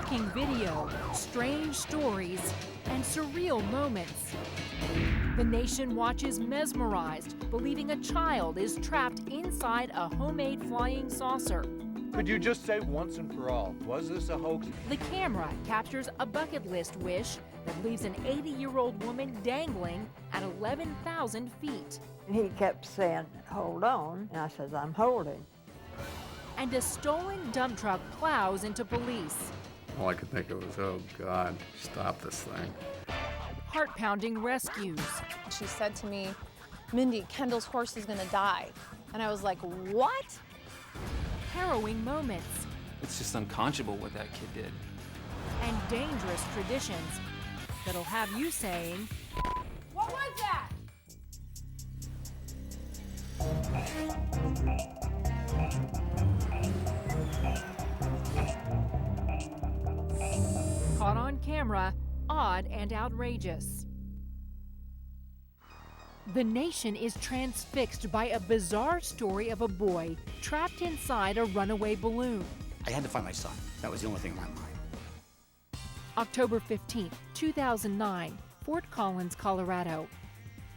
shocking video, strange stories, and surreal moments. The nation watches mesmerized, believing a child is trapped inside a homemade flying saucer. Could you just say once and for all, was this a hoax? The camera captures a bucket list wish that leaves an 80-year-old woman dangling at 11,000 feet. He kept saying, "Hold on," and I said, "I'm holding." And a stolen dump truck plows into police. All I could think of was, oh God, stop this thing. Heart-pounding rescues. She said to me, "Mindy, Kendall's horse is gonna die." And I was like, what? Harrowing moments. It's just unconscionable what that kid did. And dangerous traditions that'll have you saying, "What was that?" Caught on camera, odd and outrageous. The nation is transfixed by a bizarre story of a boy trapped inside a runaway balloon. I had to find my son. That was the only thing in my mind. October 15, 2009, Fort Collins, Colorado.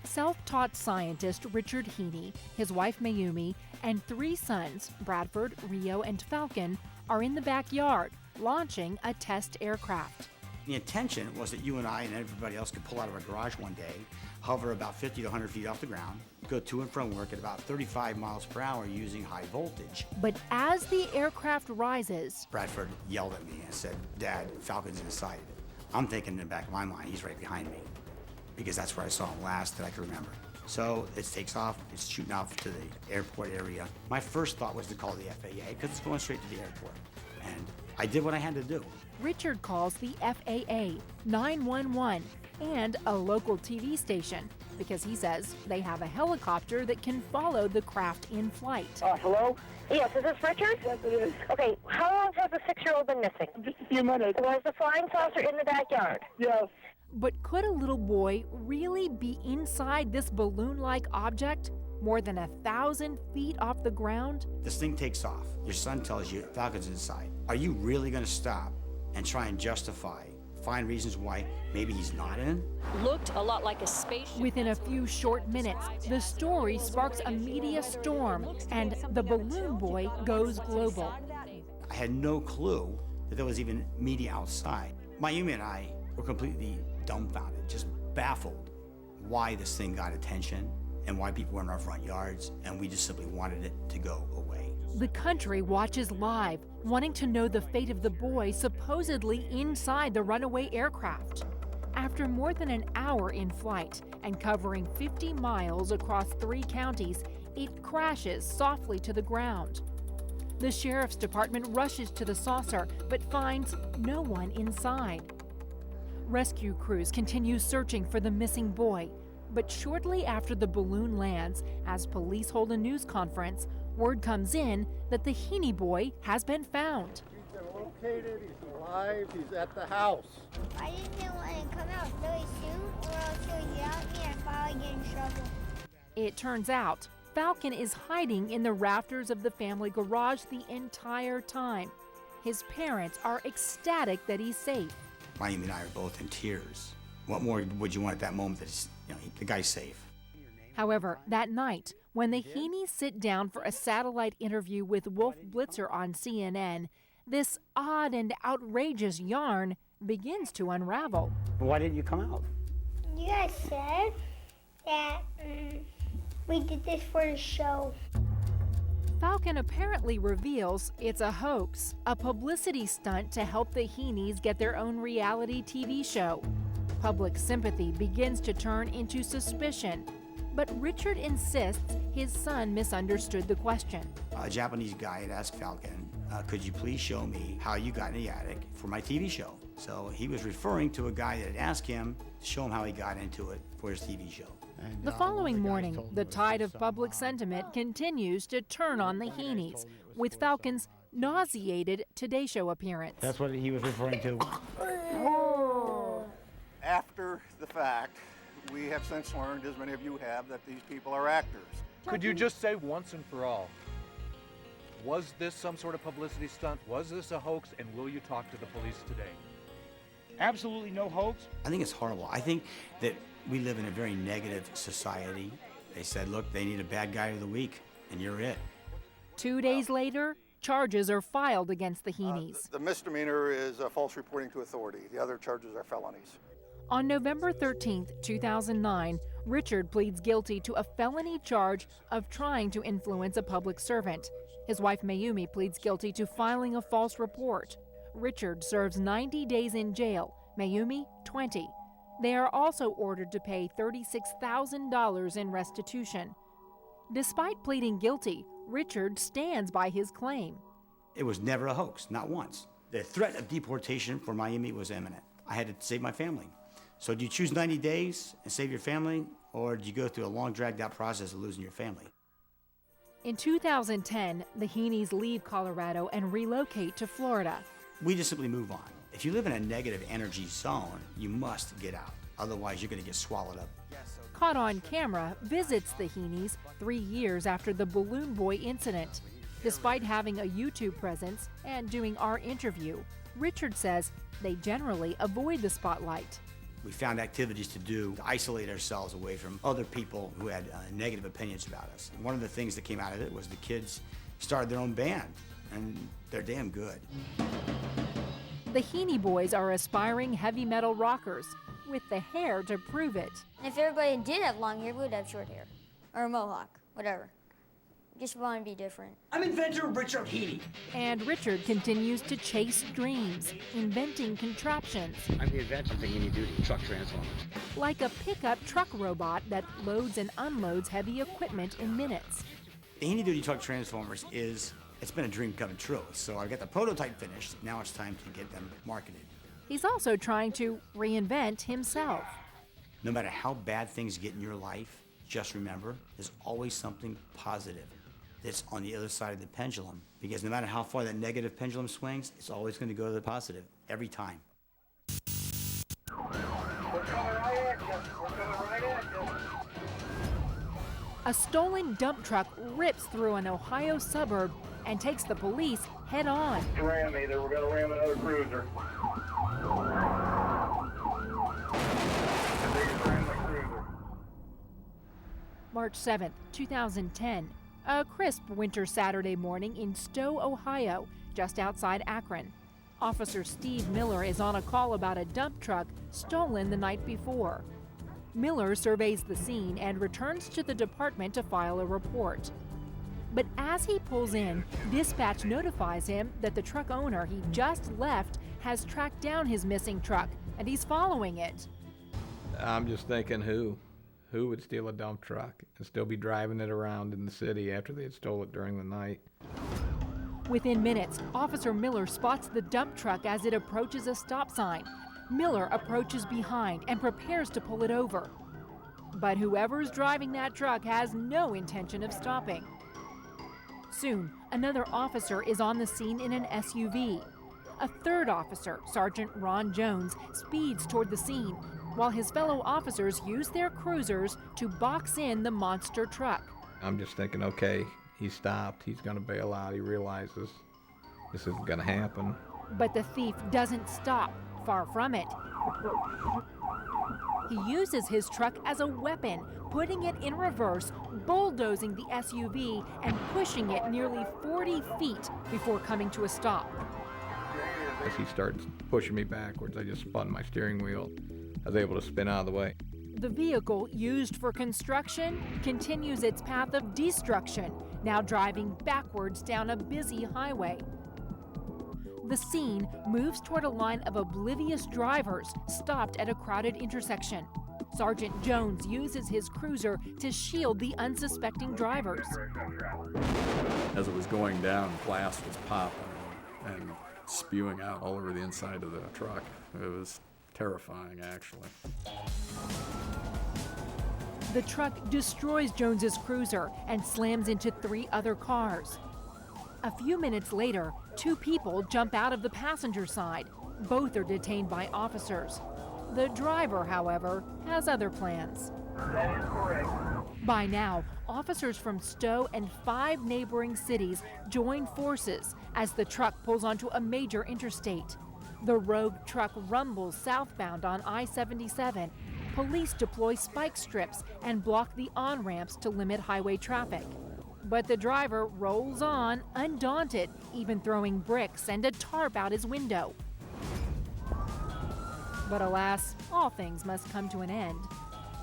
Self-taught scientist Richard Heaney, his wife Mayumi, and 3 sons, Bradford, Rio, and Falcon, are in the backyard launching a test aircraft. The intention was that you and I and everybody else could pull out of our garage one day, hover about 50 to 100 feet off the ground, go to and from work at about 35 miles per hour using high voltage. But as the aircraft rises, Bradford yelled at me and said, "Dad, Falcon's inside." I'm thinking in the back of my mind, he's right behind me, because that's where I saw him last that I could remember. So it takes off, it's shooting off to the airport area. My first thought was to call the FAA, because it's going straight to the airport. And I did what I had to do. Richard calls the FAA, 911, and a local TV station because he says they have a helicopter that can follow the craft in flight. Hello? Yes, is this Richard? Yes, it is. Okay, how long has the 6-year-old been missing? Just a few minutes. Was the flying saucer in the backyard? Yes. But could a little boy really be inside this balloon-like object more than 1,000 feet off the ground? This thing takes off. Your son tells you Falcon's inside. Are you really going to stop and try and find reasons why maybe he's not in? Looked a lot like a spaceship. Within a few short minutes, the story sparks a media storm, and the balloon boy goes global. I had no clue that there was even media outside. Mayumi and I were completely dumbfounded, just baffled why this thing got attention and why people were in our front yards, and we just simply wanted it to go away. The country watches live, wanting to know the fate of the boy supposedly inside the runaway aircraft. After more than an hour in flight and covering 50 miles across 3 counties, it crashes softly to the ground. The sheriff's department rushes to the saucer but finds no one inside. Rescue crews continue searching for the missing boy, but shortly after the balloon lands, as police hold a news conference, word comes in that the Heaney boy has been found. He's been located, he's alive, he's at the house. I didn't want to come out really soon, or else he'll yell at me and I'll probably get in trouble. It turns out Falcon is hiding in the rafters of the family garage the entire time. His parents are ecstatic that he's safe. Mayumi and I are both in tears. What more would you want at that moment that the guy's safe? However, that night, when the Heaneys sit down for a satellite interview with Wolf Blitzer on CNN, this odd and outrageous yarn begins to unravel. Why didn't you come out? You guys said that we did this for the show. Falcon apparently reveals it's a hoax, a publicity stunt to help the Heaneys get their own reality TV show. Public sympathy begins to turn into suspicion, but Richard insists his son misunderstood the question. A Japanese guy had asked Falcon, could you please show me how you got in the attic for my TV show? So he was referring to a guy that had asked him to show him how he got into it for his TV show. The following morning, the tide of public sentiment continues to turn on the Heaneys, with Falcon's nauseated Today Show appearance. That's what he was referring to. After the fact, we have since learned, as many of you have, that these people are actors. Could you just say once and for all, Was this some sort of publicity stunt? Was this a hoax? And will you talk to the police today? Absolutely no hoax. I think it's horrible. I think that we live in a very negative society. They said, look, they need a bad guy of the week, and you're it. 2 days later, charges are filed against the Heaney's. The misdemeanor is false reporting to authority. The other charges are felonies. On November 13, 2009, Richard pleads guilty to a felony charge of trying to influence a public servant. His wife Mayumi pleads guilty to filing a false report. Richard serves 90 days in jail, Mayumi 20. They are also ordered to pay $36,000 in restitution. Despite pleading guilty, Richard stands by his claim. It was never a hoax, not once. The threat of deportation for Mayumi was imminent. I had to save my family. So do you choose 90 days and save your family, or do you go through a long, dragged-out process of losing your family? In 2010, the Heaney's leave Colorado and relocate to Florida. We just simply move on. If you live in a negative energy zone, you must get out. Otherwise, you're going to get swallowed up. Caught on camera, visits the Heaney's 3 years after the Balloon Boy incident. Despite having a YouTube presence and doing our interview, Richard says they generally avoid the spotlight. We found activities to do to isolate ourselves away from other people who had negative opinions about us. One of the things that came out of it was the kids started their own band, and they're damn good. The Heaney boys are aspiring heavy metal rockers with the hair to prove it. If everybody did have long hair, we would have short hair. Or a mohawk, whatever. Just want to be different. I'm inventor Richard Heaney. And Richard continues to chase dreams, inventing contraptions. I'm the inventor of the Heaney Duty truck transformers. Like a pickup truck robot that loads and unloads heavy equipment in minutes. The Heaney Duty truck transformers it's been a dream come true. So I got the prototype finished. Now it's time to get them marketed. He's also trying to reinvent himself. No matter how bad things get in your life, just remember, there's always something positive that's on the other side of the pendulum. Because no matter how far that negative pendulum swings, it's always going to go to the positive, every time. We're coming right at you. We're coming right at you. A stolen dump truck rips through an Ohio suburb and takes the police head on. Ram me there. We're going to ram another cruiser. March 7th, 2010. A crisp winter Saturday morning in Stowe, Ohio, just outside Akron. Officer Steve Miller is on a call about a dump truck stolen the night before. Miller surveys the scene and returns to the department to file a report. But as he pulls in, dispatch notifies him that the truck owner he just left has tracked down his missing truck and he's following it. I'm just thinking who would steal a dump truck and still be driving it around in the city after they had stole it during the night? Within minutes, Officer Miller spots the dump truck as it approaches a stop sign. Miller approaches behind and prepares to pull it over. But whoever's driving that truck has no intention of stopping. Soon, another officer is on the scene in an SUV. A third officer, Sergeant Ron Jones, speeds toward the scene, while his fellow officers use their cruisers to box in the monster truck. I'm just thinking, okay, he stopped, he's gonna bail out, he realizes this isn't gonna happen. But the thief doesn't stop, far from it. He uses his truck as a weapon, putting it in reverse, bulldozing the SUV, and pushing it nearly 40 feet before coming to a stop. As he starts pushing me backwards, I just spun my steering wheel. I was able to spin out of the way. The vehicle used for construction continues its path of destruction, now driving backwards down a busy highway. The scene moves toward a line of oblivious drivers stopped at a crowded intersection. Sergeant Jones uses his cruiser to shield the unsuspecting drivers. As it was going down, glass was popping and spewing out all over the inside of the truck. It was terrifying, actually. The truck destroys Jones's cruiser and slams into 3 other cars. A few minutes later, 2 people jump out of the passenger side. Both are detained by officers. The driver, however, has other plans. That is correct. By now, officers from Stowe and 5 neighboring cities join forces as the truck pulls onto a major interstate. The rogue truck rumbles southbound on I-77. Police deploy spike strips and block the on-ramps to limit highway traffic. But the driver rolls on, undaunted, even throwing bricks and a tarp out his window. But alas, all things must come to an end.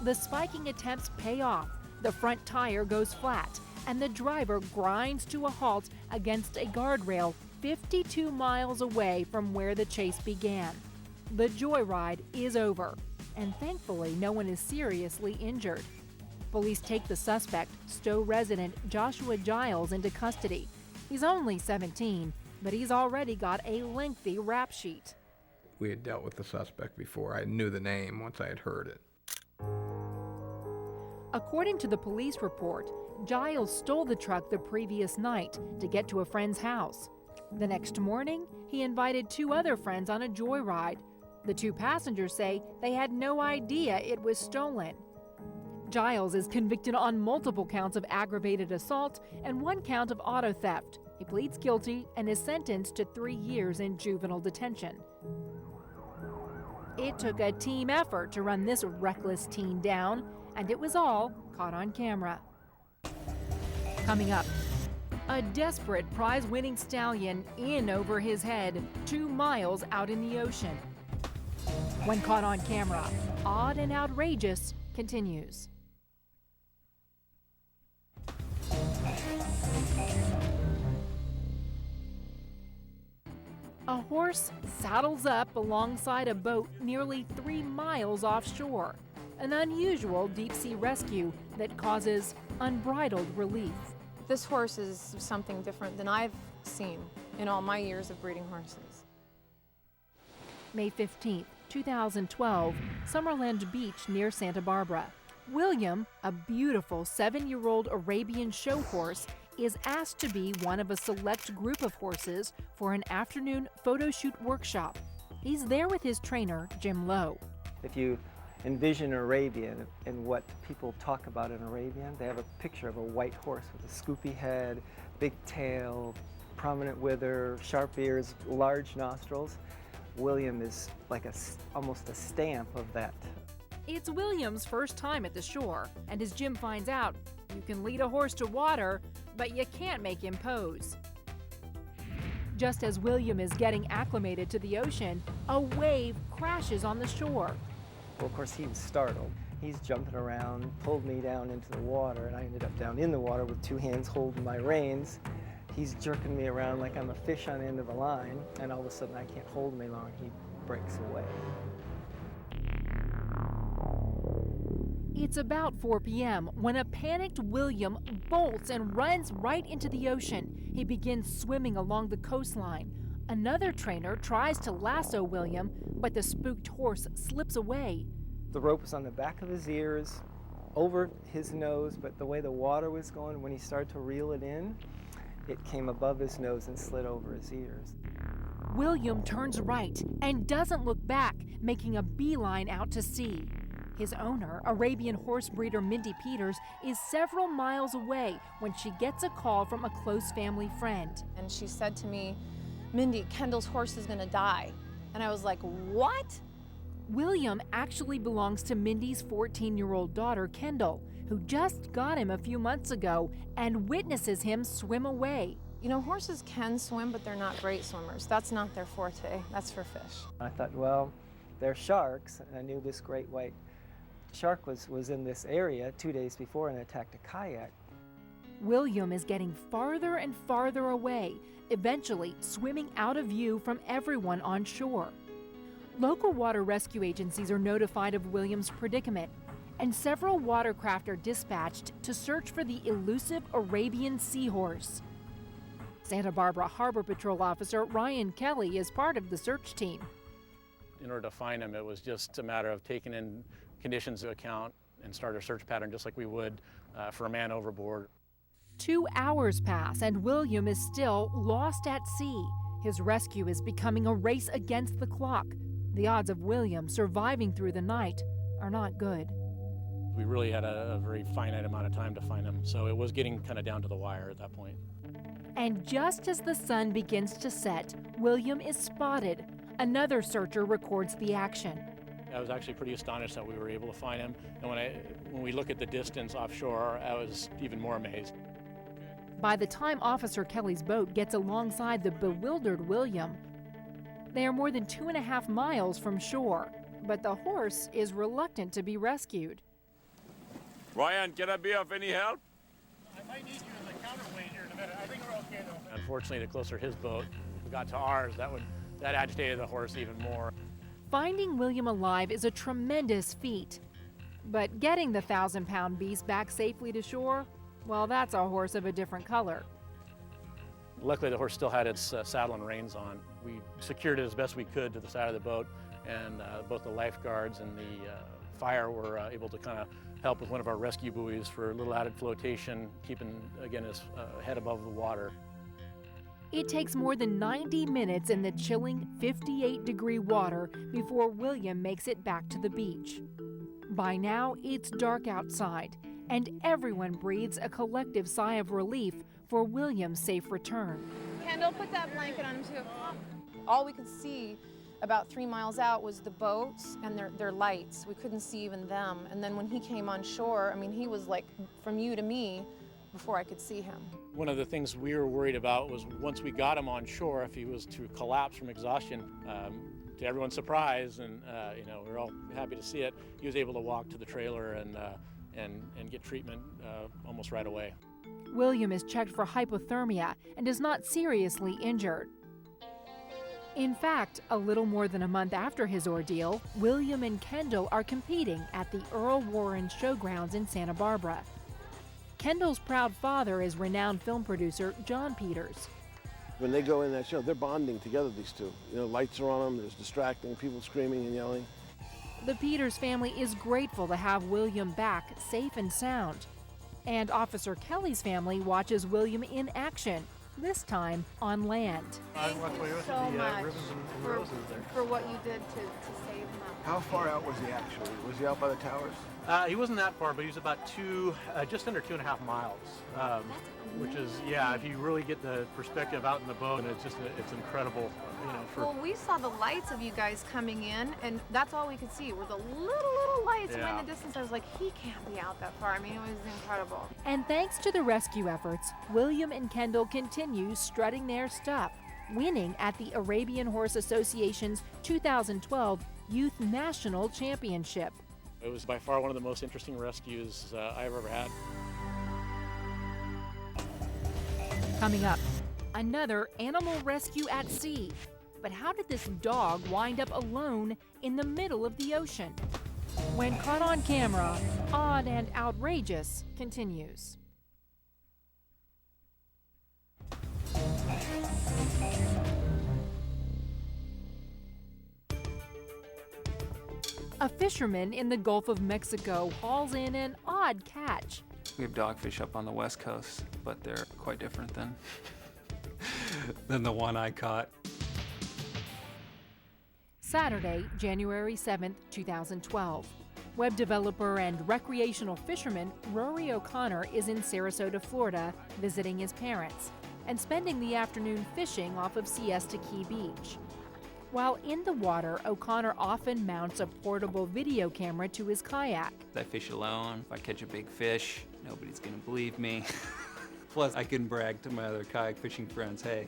The spiking attempts pay off. The front tire goes flat, and the driver grinds to a halt against a guardrail 52 miles away from where the chase began. The joyride is over, and thankfully no one is seriously injured. Police take the suspect, Stowe resident Joshua Giles, into custody. He's only 17, but he's already got a lengthy rap sheet. We had dealt with the suspect before. I knew the name once I had heard it. According to the police report, Giles stole the truck the previous night to get to a friend's house. The next morning, he invited 2 other friends on a joyride. The 2 passengers say they had no idea it was stolen. Giles is convicted on multiple counts of aggravated assault and 1 count of auto theft. He pleads guilty and is sentenced to 3 years in juvenile detention. It took a team effort to run this reckless teen down, and it was all caught on camera. Coming up, a desperate prize-winning stallion in over his head 2 miles out in the ocean. When caught on camera, odd and outrageous continues. A horse saddles up alongside a boat nearly 3 miles offshore. An unusual deep-sea rescue that causes unbridled relief. This horse is something different than I've seen in all my years of breeding horses. May 15th, 2012, Summerland Beach near Santa Barbara. William, a beautiful 7-year-old Arabian show horse, is asked to be one of a select group of horses for an afternoon photo shoot workshop. He's there with his trainer, Jim Lowe. If you envision Arabian and what people talk about in Arabian, they have a picture of a white horse with a scoopy head, big tail, prominent wither, sharp ears, large nostrils. William is like almost a stamp of that. It's William's first time at the shore, and as Jim finds out, you can lead a horse to water, but you can't make him pose. Just as William is getting acclimated to the ocean, a wave crashes on the shore. Well, of course, he was startled. He's jumping around, pulled me down into the water, and I ended up down in the water with 2 hands holding my reins. He's jerking me around like I'm a fish on the end of a line, and all of a sudden I can't hold him any longer. He breaks away. It's about 4 p.m. when a panicked William bolts and runs right into the ocean. He begins swimming along the coastline. Another trainer tries to lasso William, but the spooked horse slips away. The rope was on the back of his ears, over his nose, but the way the water was going, when he started to reel it in, it came above his nose and slid over his ears. William turns right and doesn't look back, making a beeline out to sea. His owner, Arabian horse breeder Mindy Peters, is several miles away when she gets a call from a close family friend. And she said to me, "Mindy, Kendall's horse is gonna die." And I was like, what? William actually belongs to Mindy's 14-year-old daughter, Kendall, who just got him a few months ago and witnesses him swim away. You know, horses can swim, but they're not great swimmers. That's not their forte. That's for fish. I thought, well, they're sharks, and I knew this great white shark was in this area 2 days before and attacked a kayak. William is getting farther and farther away, eventually swimming out of view from everyone on shore. Local water rescue agencies are notified of William's predicament, and several watercraft are dispatched to search for the elusive Arabian seahorse. Santa Barbara Harbor Patrol Officer Ryan Kelly is part of the search team. In order to find him, it was just a matter of taking in conditions into account and start a search pattern just like we would for a man overboard. 2 hours pass and William is still lost at sea. His rescue is becoming a race against the clock. The odds of William surviving through the night are not good. We really had a very finite amount of time to find him, so it was getting kind of down to the wire at that point. And just as the sun begins to set, William is spotted. Another searcher records the action. I was actually pretty astonished that we were able to find him, and when we look at the distance offshore, I was even more amazed. By the time Officer Kelly's boat gets alongside the bewildered William, they are more than 2.5 miles from shore, but the horse is reluctant to be rescued. Ryan, can I be of any help? I might need you as a counterweight here in a minute. I think we're okay though. Unfortunately, the closer his boat got to ours, that agitated the horse even more. Finding William alive is a tremendous feat, but getting the 1,000-pound beast back safely to shore, well, that's a horse of a different color. Luckily, the horse still had its saddle and reins on. We secured it as best we could to the side of the boat, and both the lifeguards and the fire were able to kind of help with one of our rescue buoys for a little added flotation, keeping, again, his head above the water. It takes more than 90 minutes in the chilling 58-degree water before William makes it back to the beach. By now, it's dark outside, and everyone breathes a collective sigh of relief for William's safe return. Kendall, put that blanket on him too. All we could see about 3 miles out was the boats and their lights. We couldn't see even them. And then when he came on shore, I mean, he was like from you to me before I could see him. One of the things we were worried about was once we got him on shore, if he was to collapse from exhaustion, to everyone's surprise, and we were all happy to see it, he was able to walk to the trailer and get treatment almost right away. William is checked for hypothermia and is not seriously injured. In fact, a little more than a month after his ordeal, William and Kendall are competing at the Earl Warren Showgrounds in Santa Barbara. Kendall's proud father is renowned film producer John Peters. When they go in that show, they're bonding together, these two. You know, lights are on them, there's distracting, people screaming and yelling. The Peters family is grateful to have William back safe and sound. And Officer Kelly's family watches William in action, this time on land. Thank you so much for what you did to save him. How far out was he actually? Was he out by the towers? He wasn't that far, but he was about just under 2.5 miles, which is, if you really get the perspective out in the boat, and it's incredible, Well, we saw the lights of you guys coming in, and that's all we could see were the little lights away in the distance. I was like, he can't be out that far. I mean, it was incredible. And thanks to the rescue efforts, William and Kendall continue strutting their stuff, winning at the Arabian Horse Association's 2012 Youth National Championship. It was by far one of the most interesting rescues I've ever had. Coming up, another animal rescue at sea. But how did this dog wind up alone in the middle of the ocean? When caught on camera, Odd and Outrageous continues. A fisherman in the Gulf of Mexico hauls in an odd catch. We have dogfish up on the West Coast, but they're quite different than the one I caught. Saturday, January 7th, 2012. Web developer and recreational fisherman Rory O'Connor is in Sarasota, Florida, visiting his parents and spending the afternoon fishing off of Siesta Key Beach. While in the water, O'Connor often mounts a portable video camera to his kayak. I fish alone. If I catch a big fish, nobody's gonna believe me. Plus, I can brag to my other kayak fishing friends, hey,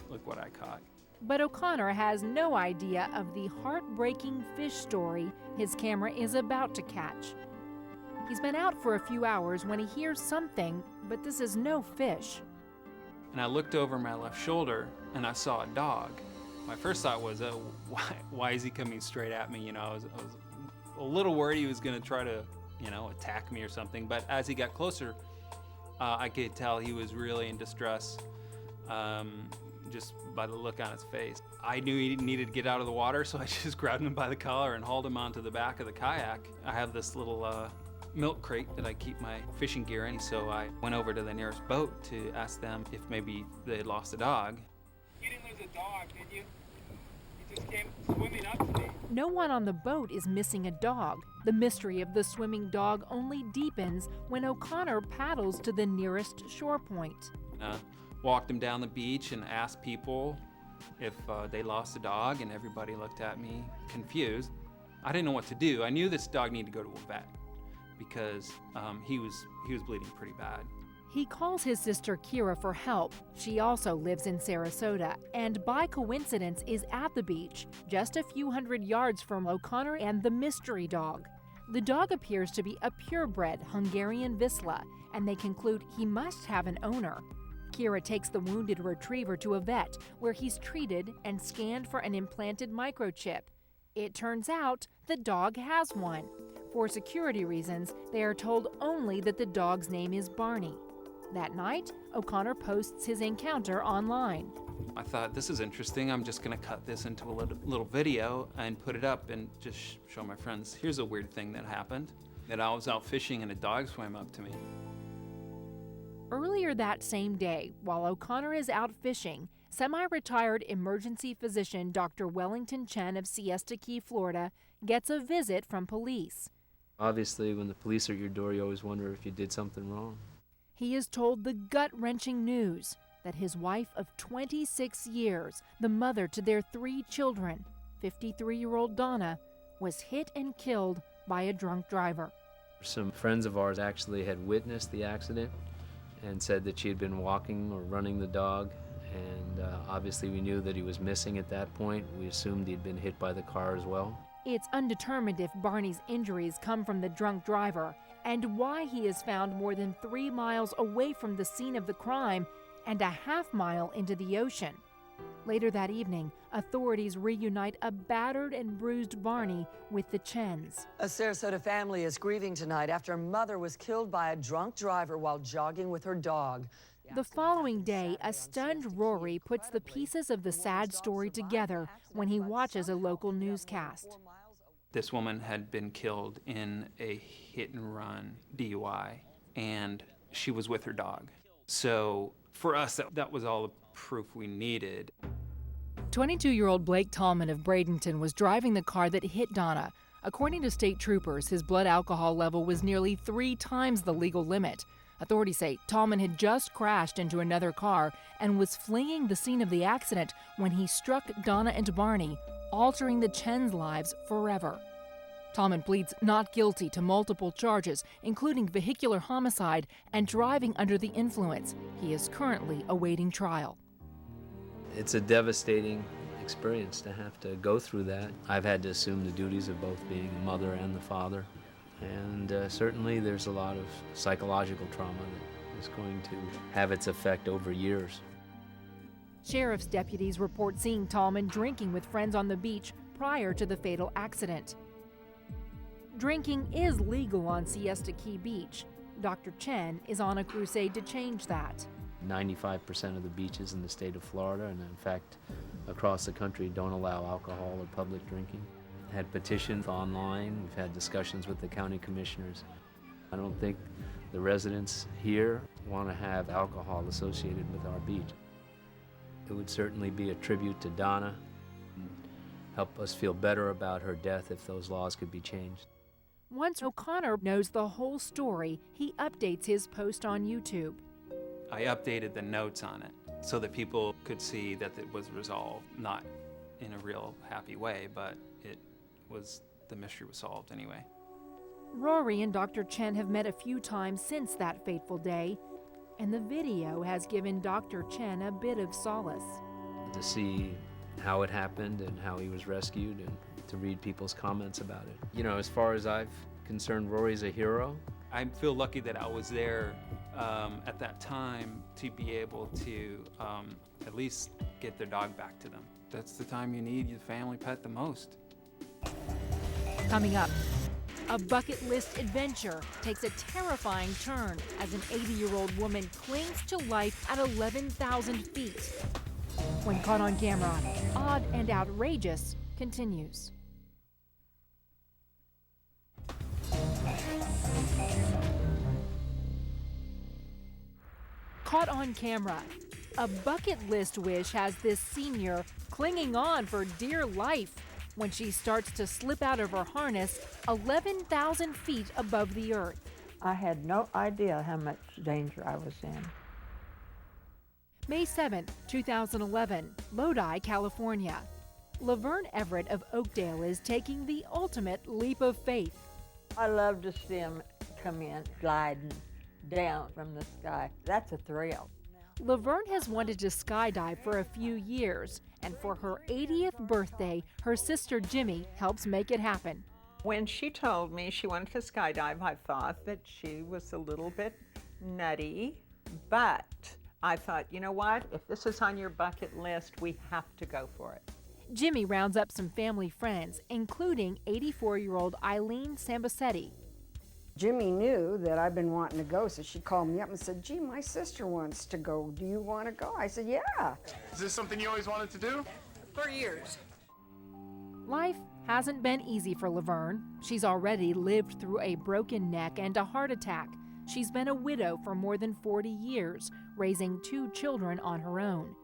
look what I caught. But O'Connor has no idea of the heartbreaking fish story his camera is about to catch. He's been out for a few hours when he hears something, but this is no fish. And I looked over my left shoulder and I saw a dog. My first thought was, why is he coming straight at me? I was a little worried he was going to try to, attack me or something. But as he got closer, I could tell he was really in distress, just by the look on his face. I knew he needed to get out of the water, so I just grabbed him by the collar and hauled him onto the back of the kayak. I have this little milk crate that I keep my fishing gear in, so I went over to the nearest boat to ask them if maybe they had lost a dog. You didn't lose a dog, did you? You just came swimming up to me. No one on the boat is missing a dog. The mystery of the swimming dog only deepens when O'Connor paddles to the nearest shore point. Walked him down the beach and asked people if they lost a dog, and everybody looked at me confused. I didn't know what to do. I knew this dog needed to go to a vet because he was bleeding pretty bad. He calls his sister Kira for help. She also lives in Sarasota and by coincidence is at the beach, just a few hundred yards from O'Connor and the mystery dog. The dog appears to be a purebred Hungarian Vizsla, and they conclude he must have an owner. Kira takes the wounded retriever to a vet where he's treated and scanned for an implanted microchip. It turns out the dog has one. For security reasons, they are told only that the dog's name is Barney. That night, O'Connor posts his encounter online. I thought, this is interesting. I'm just going to cut this into a little video and put it up and just show my friends, here's a weird thing that happened. That I was out fishing and a dog swam up to me. Earlier that same day, while O'Connor is out fishing, semi-retired emergency physician Dr. Wellington Chen of Siesta Key, Florida, gets a visit from police. Obviously, when the police are at your door, you always wonder if you did something wrong. He is told the gut-wrenching news that his wife of 26 years, the mother to their 3 children, 53-year-old Donna, was hit and killed by a drunk driver. Some friends of ours actually had witnessed the accident and said that she had been walking or running the dog, and obviously we knew that he was missing at that point. We assumed he'd been hit by the car as well. It's undetermined if Barney's injuries come from the drunk driver and why he is found more than 3 miles away from the scene of the crime and a half-mile into the ocean. Later that evening, authorities reunite a battered and bruised Barney with the Chens. A Sarasota family is grieving tonight after a mother was killed by a drunk driver while jogging with her dog. The following day, a stunned Rory puts the pieces of the sad story together when he watches a local newscast. This woman had been killed in a hit-and-run DUI, and she was with her dog. So for us, that was all the proof we needed. 22-year-old Blake Tallman of Bradenton was driving the car that hit Donna. According to state troopers, his blood alcohol level was nearly 3 times the legal limit. Authorities say Tallman had just crashed into another car and was fleeing the scene of the accident when he struck Donna and Barney, altering the Chens' lives forever. Tallman pleads not guilty to multiple charges, including vehicular homicide and driving under the influence. He is currently awaiting trial. It's a devastating experience to have to go through that. I've had to assume the duties of both being the mother and the father. And certainly there's a lot of psychological trauma that is going to have its effect over years. Sheriff's deputies report seeing Tallman drinking with friends on the beach prior to the fatal accident. Drinking is legal on Siesta Key Beach. Dr. Chen is on a crusade to change that. 95% of the beaches in the state of Florida, and in fact across the country, don't allow alcohol or public drinking. Had petitions online, we've had discussions with the county commissioners. I don't think the residents here want to have alcohol associated with our beach. It would certainly be a tribute to Donna, and help us feel better about her death if those laws could be changed. Once O'Connor knows the whole story, he updates his post on YouTube. I updated the notes on it so that people could see that it was resolved, not in a real happy way, but the mystery was solved anyway. Rory and Dr. Chen have met a few times since that fateful day, and the video has given Dr. Chen a bit of solace. To see how it happened and how he was rescued, and to read people's comments about it. You know, as far as I'm concerned, Rory's a hero. I feel lucky that I was there at that time to be able to at least get their dog back to them. That's the time you need your family pet the most. Coming up, a bucket list adventure takes a terrifying turn as an 80-year-old woman clings to life at 11,000 feet. When caught on camera, Odd and Outrageous continues. Caught on camera. A bucket list wish has this senior clinging on for dear life when she starts to slip out of her harness 11,000 feet above the earth. I had no idea how much danger I was in. May 7, 2011, Lodi, California. Laverne Everett of Oakdale is taking the ultimate leap of faith. I love to see them come in gliding down from the sky. That's a thrill. Laverne has wanted to skydive for a few years, and for her 80th birthday, her sister Jimmy helps make it happen. When she told me she wanted to skydive, I thought that she was a little bit nutty, but I thought, you know what? If this is on your bucket list, we have to go for it. Jimmy rounds up some family friends, including 84-year-old Eileen Sambasetti. Jimmy knew that I'd been wanting to go, so she called me up and said, gee, my sister wants to go. Do you want to go? I said, yeah. Is this something you always wanted to do? For years. Life hasn't been easy for Laverne. She's already lived through a broken neck and a heart attack. She's been a widow for more than 40 years, raising 2 children on her own.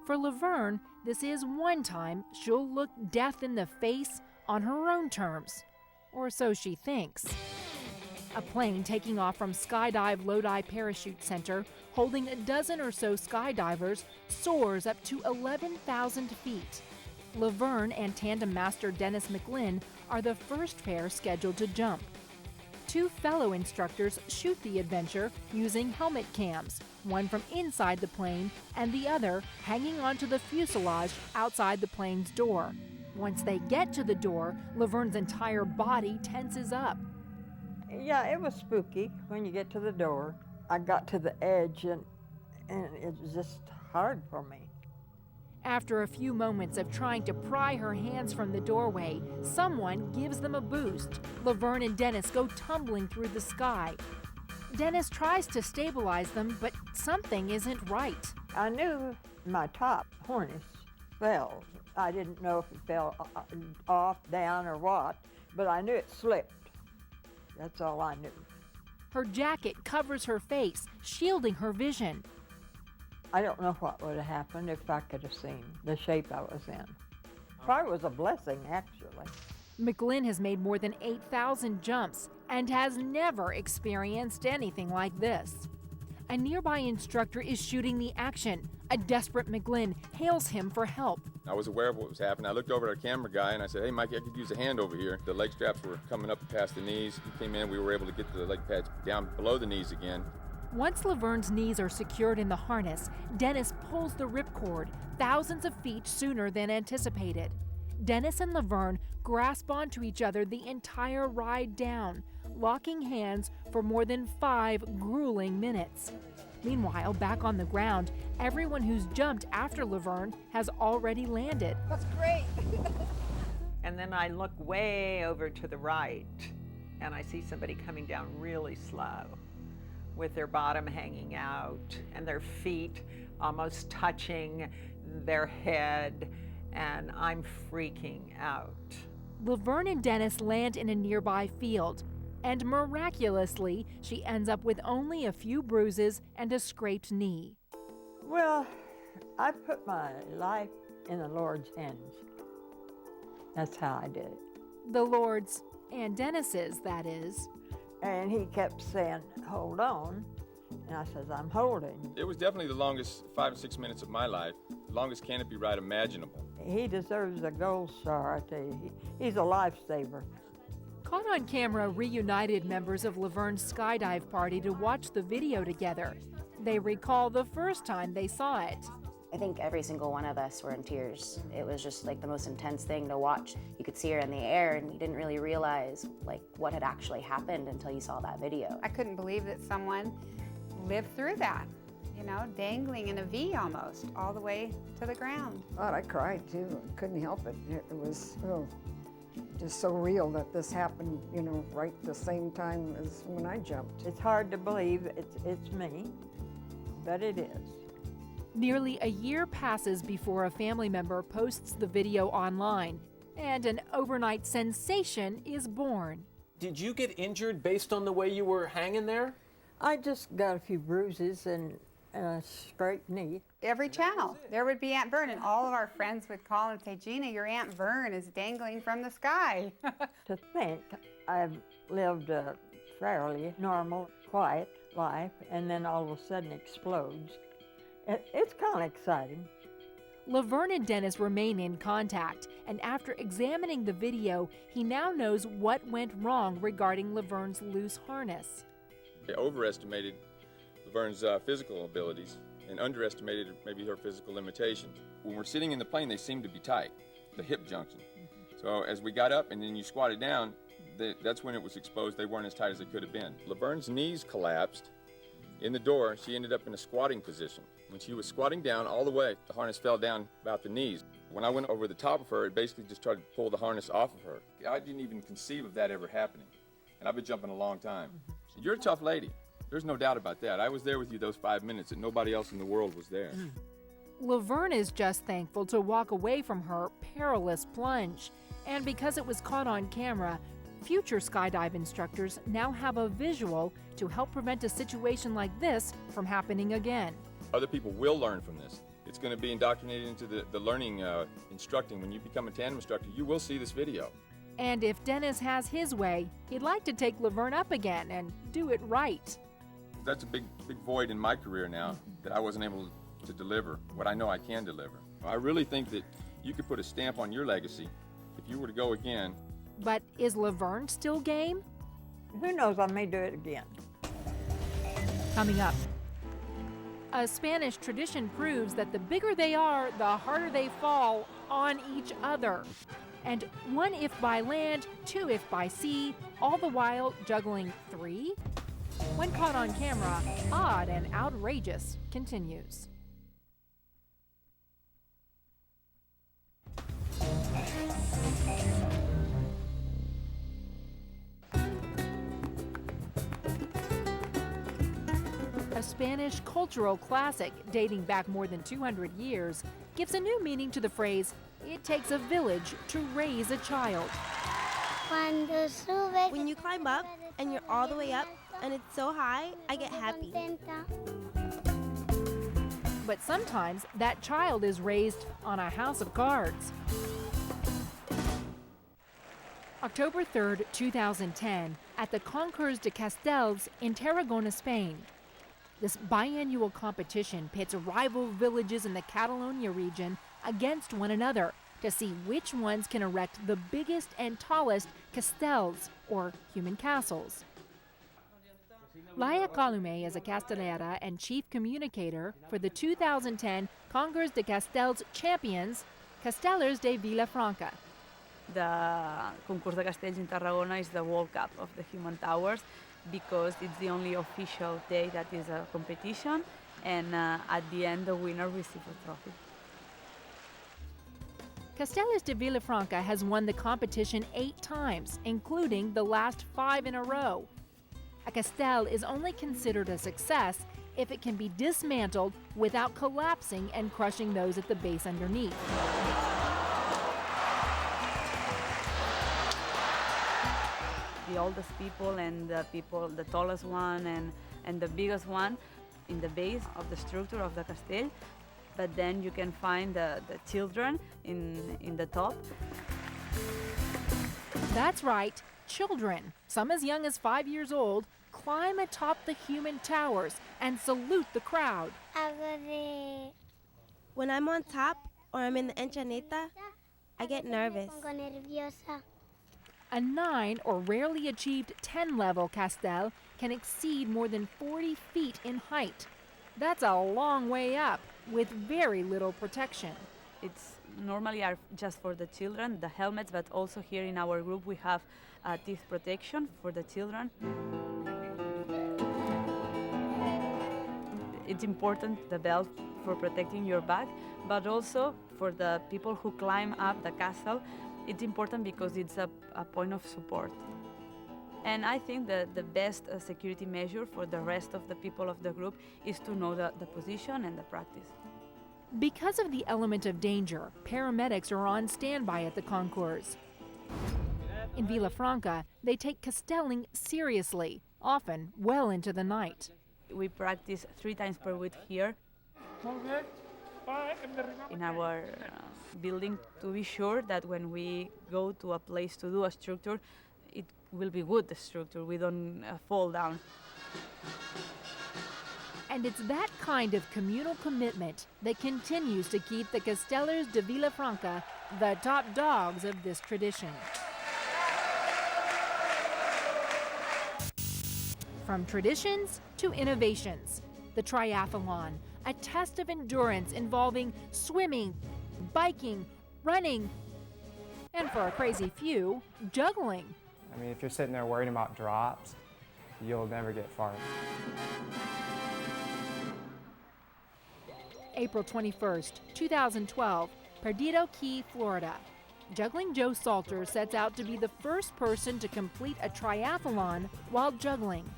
For Laverne, this is one time she'll look death in the face on her own terms. Or so she thinks. A plane taking off from Skydive Lodi Parachute Center, holding a dozen or so skydivers, soars up to 11,000 feet. Laverne and tandem master Dennis McGlynn are the first pair scheduled to jump. 2 fellow instructors shoot the adventure using helmet cams, one from inside the plane and the other hanging onto the fuselage outside the plane's door. Once they get to the door, Laverne's entire body tenses up. Yeah, it was spooky when you get to the door. I got to the edge and it was just hard for me. After a few moments of trying to pry her hands from the doorway, someone gives them a boost. Laverne and Dennis go tumbling through the sky. Dennis tries to stabilize them, but something isn't right. I knew my top harness fell. I didn't know if it fell off, down, or what, but I knew it slipped. That's all I knew. Her jacket covers her face, shielding her vision. I don't know what would have happened if I could have seen the shape I was in. Probably was a blessing, actually. McGlynn has made more than 8,000 jumps and has never experienced anything like this. A nearby instructor is shooting the action. A desperate McGlynn hails him for help. I was aware of what was happening. I looked over at our camera guy and I said, hey, Mike, I could use a hand over here. The leg straps were coming up past the knees. He came in, we were able to get the leg pads down below the knees again. Once Laverne's knees are secured in the harness, Dennis pulls the ripcord thousands of feet sooner than anticipated. Dennis and Laverne grasp onto each other the entire ride down, locking hands for more than 5 grueling minutes. Meanwhile, back on the ground, everyone who's jumped after Laverne has already landed. That's great. And then I look way over to the right, and I see somebody coming down really slow with their bottom hanging out and their feet almost touching their head, and I'm freaking out. Laverne and Dennis land in a nearby field, and miraculously, she ends up with only a few bruises and a scraped knee. Well, I put my life in the Lord's hands. That's how I did it. The Lord's, and Dennis's, that is. And he kept saying, hold on. And I says, I'm holding. It was definitely the longest 5 to 6 minutes of my life, the longest canopy ride imaginable. He deserves a gold star, I tell you. He's a lifesaver. Caught on camera reunited members of Laverne's skydive party to watch the video together. They recall the first time they saw it. I think every single one of us were in tears. It was just like the most intense thing to watch. You could see her in the air and you didn't really realize like what had actually happened until you saw that video. I couldn't believe that someone lived through that, you know, dangling in a V almost, all the way to the ground. God, I cried too. I couldn't help it. It was just so real that this happened, you know, right the same time as when I jumped. It's hard to believe it's me, but it is. Nearly a year passes before a family member posts the video online, and an overnight sensation is born. Did you get injured based on the way you were hanging there? I just got a few bruises and a scraped knee. every channel. There would be Aunt Vern, and all of our friends would call and say, Gina, your Aunt Vern is dangling from the sky. To think I've lived a fairly normal, quiet life, and then all of a sudden explodes. It's kind of exciting. Laverne and Dennis remain in contact, and after examining the video, he now knows what went wrong regarding Laverne's loose harness. They overestimated Laverne's physical abilities and underestimated maybe her physical limitations. When we're sitting in the plane, they seem to be tight, the hip junction. So as we got up and then you squatted down, that's when it was exposed. They weren't as tight as they could have been. Laverne's knees collapsed. In the door, she ended up in a squatting position. When she was squatting down all the way, the harness fell down about the knees. When I went over the top of her, it basically just tried to pull the harness off of her. I didn't even conceive of that ever happening. And I've been jumping a long time. You're a tough lady. There's no doubt about that. I was there with you those 5 minutes and nobody else in the world was there. Laverne is just thankful to walk away from her perilous plunge. And because it was caught on camera, future skydive instructors now have a visual to help prevent a situation like this from happening again. Other people will learn from this. It's going to be indoctrinated into the learning, instructing. When you become a tandem instructor, you will see this video. And if Dennis has his way, he'd like to take Laverne up again and do it right. That's a big void in my career now that I wasn't able to deliver what I know I can deliver. I really think that you could put a stamp on your legacy if you were to go again. But is Laverne still game? Who knows, I may do it again. Coming up, a Spanish tradition proves that the bigger they are, the harder they fall on each other. And 1 if by land, 2 if by sea, all the while juggling 3? When caught on camera, odd and outrageous continues. A Spanish cultural classic dating back more than 200 years gives a new meaning to the phrase, "It takes a village to raise a child." When you climb up and you're all the way up and it's so high, I get happy. But sometimes that child is raised on a house of cards. October 3rd, 2010, at the Concours de Castells in Tarragona, Spain. This biannual competition pits rival villages in the Catalonia region against one another to see which ones can erect the biggest and tallest castells, or human castles. Laia Calume is a castellera and chief communicator for the 2010 Concours de Castells champions, Castellers de Vilafranca. The Concours de Castells in Tarragona is the World Cup of the Human Towers because it's the only official day that is a competition, and at the end the winner receives a trophy. Castellers de Vilafranca has won the competition 8 times, including the last 5 in a row. A castell is only considered a success if it can be dismantled without collapsing and crushing those at the base underneath. The oldest people and the tallest one and the biggest one in the base of the structure of the castell, but then you can find the children in the top. That's right, children, some as young as 5 years old, climb atop the human towers and salute the crowd. When I'm on top or I'm in the enchaneta, I get nervous. A 9 or rarely achieved 10 level castell can exceed more than 40 feet in height. That's a long way up with very little protection. It's normally are just for the children, the helmets, but also here in our group we have teeth protection for the children. It's important, the belt for protecting your back, but also for the people who climb up the castle, it's important because it's a point of support. And I think that the best security measure for the rest of the people of the group is to know the position and the practice. Because of the element of danger, paramedics are on standby at the concours. In Vilafranca, they take castelling seriously, often well into the night. We practice 3 times per week here. in our building to be sure that when we go to a place to do a structure, it will be good, the structure. We don't fall down. And it's that kind of communal commitment that continues to keep the Castellers de Vilafranca the top dogs of this tradition. From traditions to innovations, the triathlon, a test of endurance involving swimming, biking, running, and for a crazy few, juggling. I mean, if you're sitting there worrying about drops, you'll never get far. April 21st, 2012, Perdido Key, Florida. Juggling Joe Salter sets out to be the first person to complete a triathlon while juggling.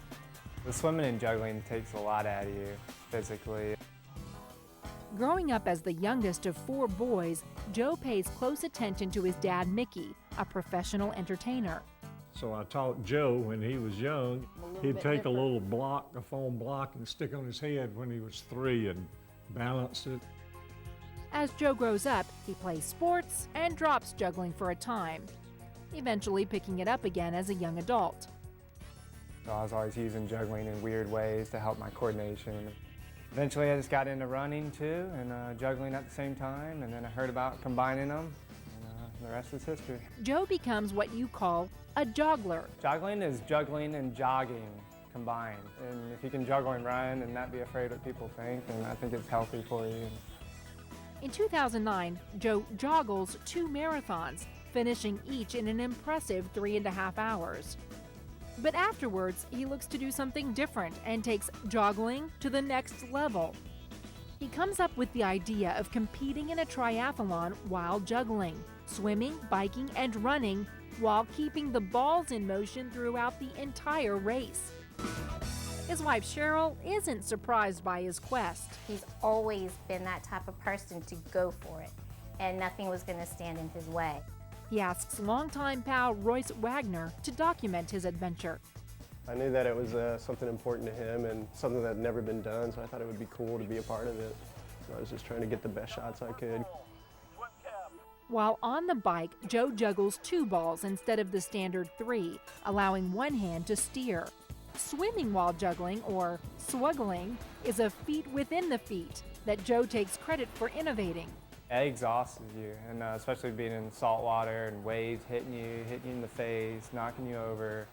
The swimming and juggling takes a lot out of you physically. Growing up as the youngest of 4 boys, Joe pays close attention to his dad, Mickey, a professional entertainer. So I taught Joe when he was young. He'd take a little block, a foam block, and stick on his head when he was 3 and balance it. As Joe grows up, he plays sports and drops juggling for a time, eventually picking it up again as a young adult. So I was always using juggling in weird ways to help my coordination. Eventually I just got into running too, and juggling at the same time, and then I heard about combining them, and the rest is history. Joe becomes what you call a joggler. Juggling is juggling and jogging combined. And if you can juggle and run and not be afraid what people think, then I think it's healthy for you. In 2009, Joe joggles 2 marathons, finishing each in an impressive 3.5 hours. But afterwards, he looks to do something different and takes joggling to the next level. He comes up with the idea of competing in a triathlon while juggling, swimming, biking, and running while keeping the balls in motion throughout the entire race. His wife Cheryl isn't surprised by his quest. He's always been that type of person to go for it, and nothing was going to stand in his way. He asks longtime pal Royce Wagner to document his adventure. I knew that it was something important to him and something that had never been done, so I thought it would be cool to be a part of it. I was just trying to get the best shots I could. While on the bike, Joe juggles 2 balls instead of the standard 3, allowing one hand to steer. Swimming while juggling, or swaggling, is a feat within the feat that Joe takes credit for innovating. It exhausts you, and especially being in salt water and waves hitting you in the face, knocking you over.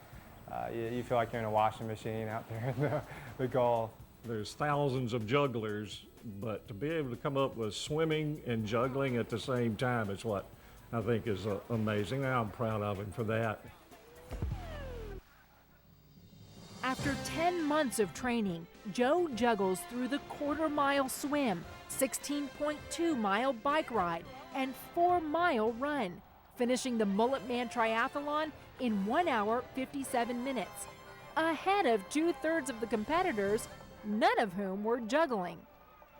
You feel like you're in a washing machine out there in the Gulf. There's thousands of jugglers, but to be able to come up with swimming and juggling at the same time is what I think is amazing. I'm proud of him for that. After 10 months of training, Joe juggles through the quarter-mile swim, 16.2-mile bike ride, and 4-mile run, finishing the Mullet Man Triathlon in 1 hour, 57 minutes, ahead of 2/3 of the competitors, none of whom were juggling.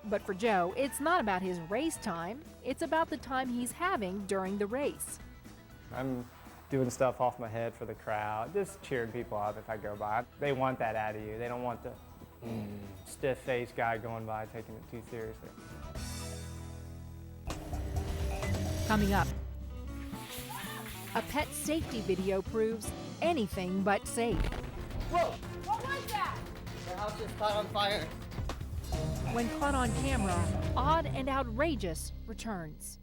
But for Joe, it's not about his race time, it's about the time he's having during the race. I'm doing stuff off my head for the crowd, just cheering people up if I go by. They want that out of you. They don't want the stiff-faced guy going by taking it too seriously. Coming up, a pet safety video proves anything but safe. Whoa! What was that? The house just caught on fire. When caught on camera, Odd and Outrageous returns.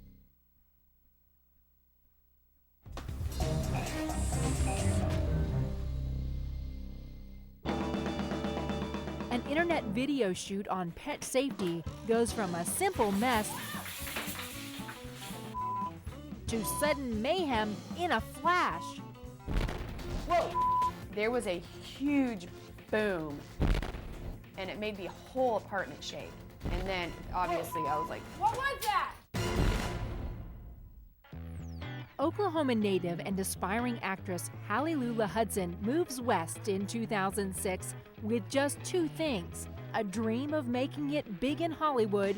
An internet video shoot on pet safety goes from a simple mess to sudden mayhem in a flash. Whoa! There was a huge boom, and it made the whole apartment shake. And then, obviously, I was like, what was that? Oklahoma native and aspiring actress Hallie Lula Hudson moves west in 2006 with just 2 things: a dream of making it big in Hollywood.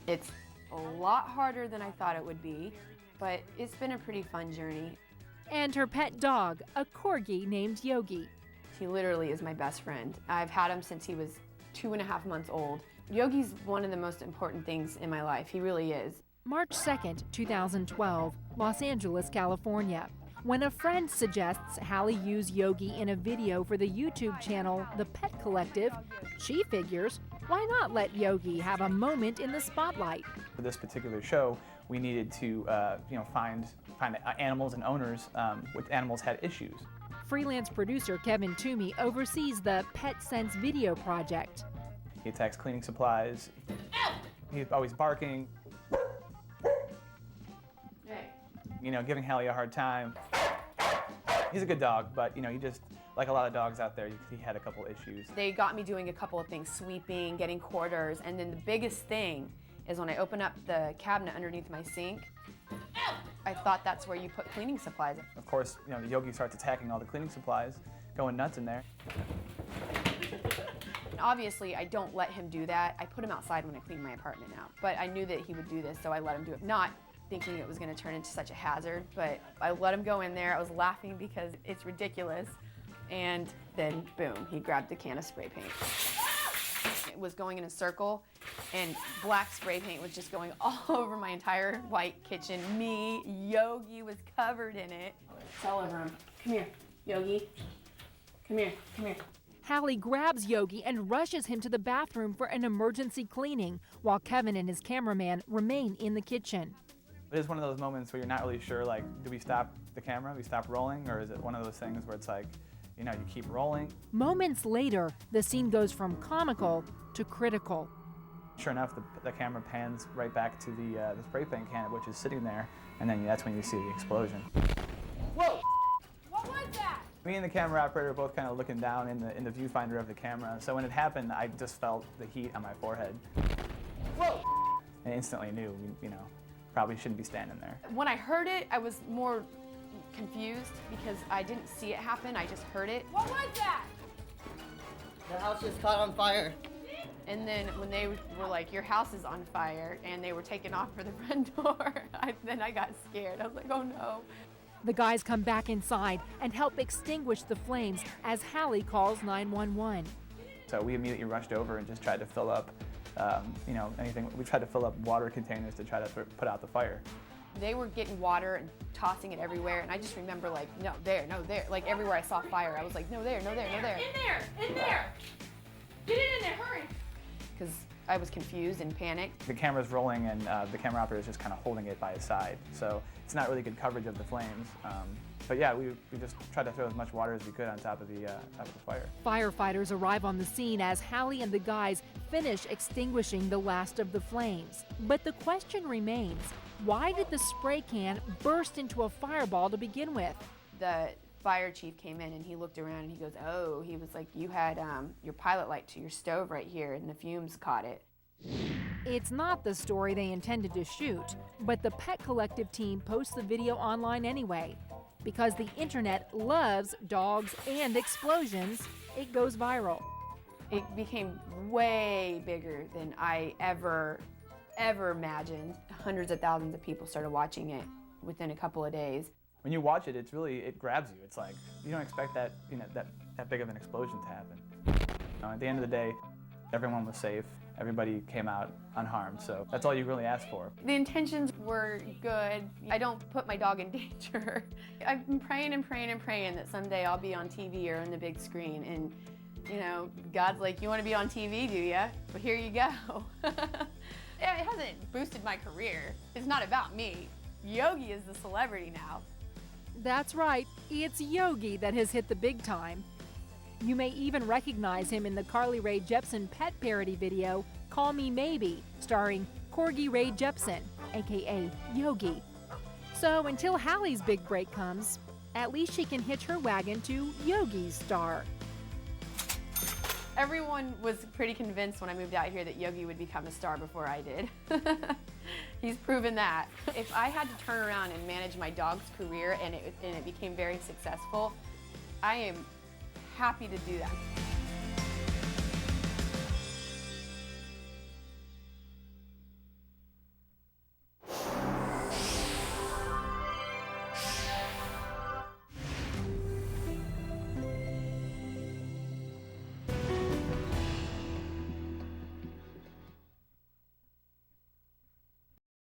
It's a lot harder than I thought it would be, but it's been a pretty fun journey. And her pet dog, a corgi named Yogi. He literally is my best friend. I've had him since he was 2.5 months old, Yogi's one of the most important things in my life. He really is. March 2nd, 2012, Los Angeles, California. When a friend suggests Hallie use Yogi in a video for the YouTube channel The Pet Collective, she figures, why not let Yogi have a moment in the spotlight? For this particular show, we needed to, find animals and owners with animals had issues. Freelance producer Kevin Toomey oversees the Pet Sense video project. He attacks cleaning supplies. He's always barking. Giving Hallie a hard time. He's a good dog, but he just, like a lot of dogs out there, he had a couple issues. They got me doing a couple of things, sweeping, getting quarters, and then the biggest thing is when I open up the cabinet underneath my sink, I thought that's where you put cleaning supplies. Of course, the Yogi starts attacking all the cleaning supplies, going nuts in there. Obviously, I don't let him do that. I put him outside when I clean my apartment out, but I knew that he would do this, so I let him do it. Not thinking it was going to turn into such a hazard, but I let him go in there. I was laughing because it's ridiculous. And then, boom, he grabbed the can of spray paint. It was going in a circle, and black spray paint was just going all over my entire white kitchen. Yogi was covered in it. It's all over him. Come here, Yogi. Come here, come here. Hallie grabs Yogi and rushes him to the bathroom for an emergency cleaning, while Kevin and his cameraman remain in the kitchen. It is one of those moments where you're not really sure, do we stop the camera, do we stop rolling, or is it one of those things where it's you keep rolling? Moments later, the scene goes from comical to critical. Sure enough, the camera pans right back to the spray paint can, which is sitting there, and then that's when you see the explosion. Whoa! What was that? Me and the camera operator were both kind of looking down in the viewfinder of the camera, so when it happened, I just felt the heat on my forehead. Whoa! And instantly knew, probably shouldn't be standing there. When I heard it, I was more confused because I didn't see it happen, I just heard it. What was that? The house just caught on fire. And then when they were like, your house is on fire, and they were taking off for the front door, then I got scared. I was like, oh no. The guys come back inside and help extinguish the flames as Hallie calls 911. So we immediately rushed over and just tried to fill up anything. We tried to fill up water containers to try to put out the fire. They were getting water and tossing it everywhere, and I just remember no there, no there. Like everywhere I saw fire, I was like, no there, no there, no there. In there! Get it in there, hurry! Because I was confused and panicked. The camera's rolling, and the camera operator is just kind of holding it by his side. So it's not really good coverage of the flames. But yeah, we just tried to throw as much water as we could on top of the fire. Firefighters arrive on the scene as Hallie and the guys finish extinguishing the last of the flames. But the question remains, why did the spray can burst into a fireball to begin with? The fire chief came in and he looked around and he goes, oh, he was like, you had your pilot light to your stove right here and the fumes caught it. It's not the story they intended to shoot, but the Pet Collective team posts the video online anyway. Because the internet loves dogs and explosions, it goes viral. It became way bigger than I ever imagined. Hundreds of thousands of people started watching it within a couple of days. When you watch it, it grabs you. It's like, you don't expect that, that big of an explosion to happen. At the end of the day, everyone was safe. Everybody came out unharmed, so that's all you really ask for. The intentions were good. I don't put my dog in danger. I've been praying and praying and praying that someday I'll be on TV or on the big screen, and God's like, you want to be on TV, do ya? Well, here you go. It hasn't boosted my career. It's not about me. Yogi is the celebrity now. That's right, it's Yogi that has hit the big time. You may even recognize him in the Carly Rae Jepsen pet parody video, Call Me Maybe, starring Corgi Rae Jepsen, aka Yogi. So until Hallie's big break comes, at least she can hitch her wagon to Yogi's star. Everyone was pretty convinced when I moved out here that Yogi would become a star before I did. He's proven that. If I had to turn around and manage my dog's career and it became very successful, I am happy to do that.